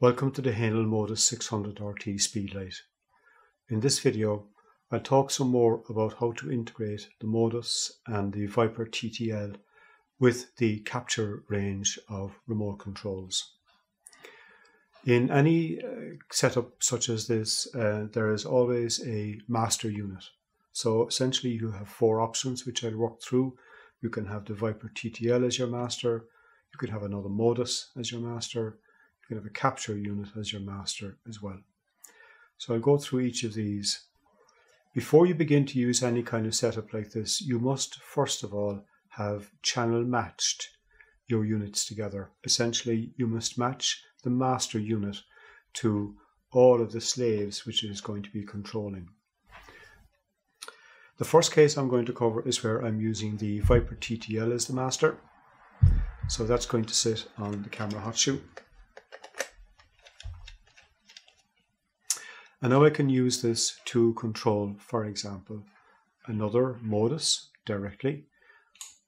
Welcome to the hähnel Modus 600RT Speedlight. In this video, I'll talk some more about how to integrate the Modus and the Viper TTL with the Captur range of remote controls. In any setup such as this, there is always a master unit. So essentially you have four options which I'll walk through. You can have the Viper TTL as your master, you could have another Modus as your master, you can have a Captur unit as your master as well. So I'll go through each of these. Before you begin to use any kind of setup like this, you must first of all have channel matched your units together. Essentially, you must match the master unit to all of the slaves which it is going to be controlling. The first case I'm going to cover is where I'm using the Viper TTL as the master. So that's going to sit on the camera hot shoe. And now I can use this to control, for example, another Modus directly.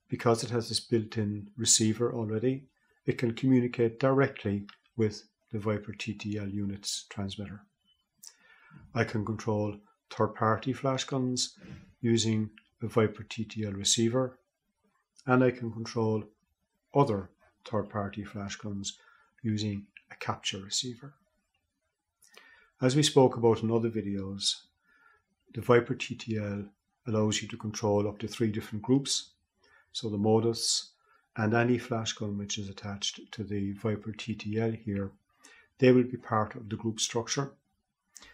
Because it has this built-in receiver already, it can communicate directly with the Viper TTL unit's transmitter. I can control third-party flash guns using a Viper TTL receiver, and I can control other third-party flash guns using a Captur receiver. As we spoke about in other videos, the Viper TTL allows you to control up to 3 different groups. So the Modus and any flash gun which is attached to the Viper TTL here, they will be part of the group structure.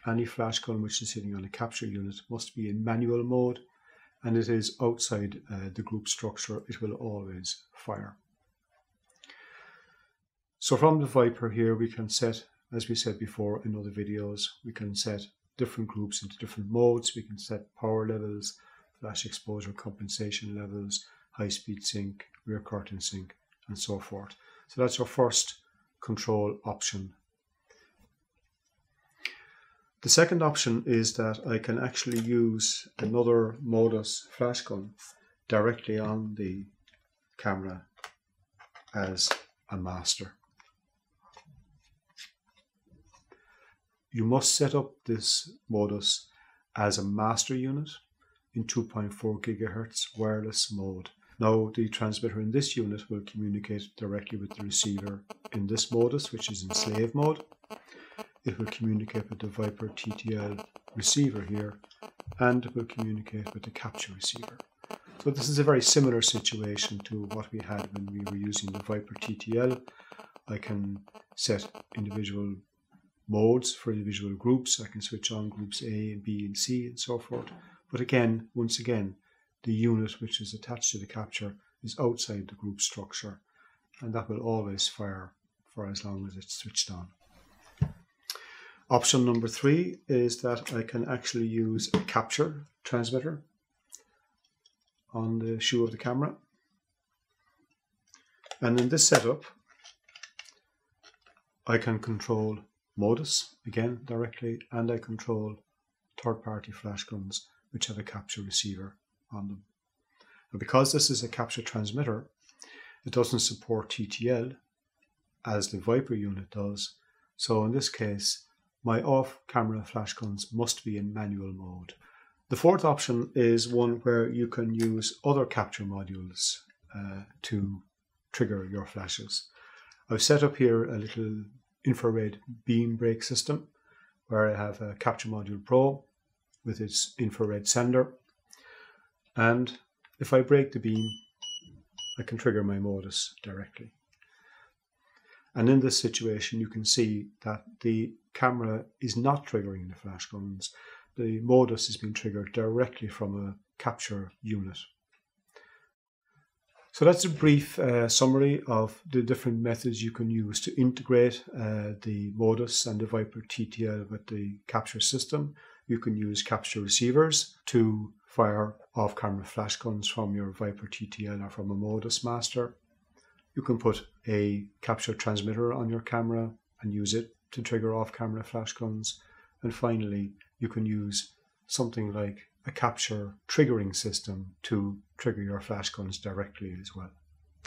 Any flash gun which is sitting on a Captur unit must be in manual mode, and it is outside the group structure. It will always fire. So from the Viper here we can set, as we said before in other videos, we can set different groups into different modes. We can set power levels, flash exposure compensation levels, high speed sync, rear curtain sync, and so forth. So that's our first control option. The second option is that I can actually use another Modus flash gun directly on the camera as a master. You must set up this Modus as a master unit in 2.4 GHz wireless mode. Now the transmitter in this unit will communicate directly with the receiver in this Modus, which is in slave mode. It will communicate with the Viper TTL receiver here, and it will communicate with the Captur receiver. So this is a very similar situation to what we had when we were using the Viper TTL. I can set individual modes for individual groups. I can switch on groups A, B, and C, and so forth. But again, once again, the unit which is attached to the Captur is outside the group structure, and that will always fire for as long as it's switched on. Option number 3 is that I can actually use a Captur transmitter on the shoe of the camera. And in this setup, I can control Modus again directly, and I control third-party flash guns which have a Captur receiver on them. And because this is a Captur transmitter, it doesn't support TTL as the Viper unit does. So in this case, my off-camera flash guns must be in manual mode. The fourth option is one where you can use other Captur modules to trigger your flashes. I've set up here a little infrared beam brake system where I have a Captur Module Pro with its infrared sender, and if I break the beam I can trigger my Modus directly. And in this situation you can see that the camera is not triggering the flash guns. The Modus is being triggered directly from a Captur unit. So that's a brief summary of the different methods you can use to integrate the Modus and the Viper TTL with the Captur system. You can use Captur receivers to fire off-camera flash guns from your Viper TTL or from a Modus master. You can put a Captur transmitter on your camera and use it to trigger off-camera flash guns. And finally, you can use something like a Captur triggering system to trigger your flash guns directly as well.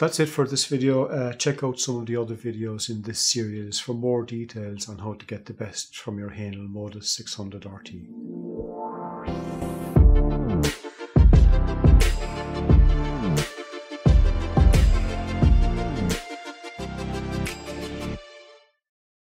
That's it for this video. Check out some of the other videos in this series for more details on how to get the best from your hähnel Modus 600RT.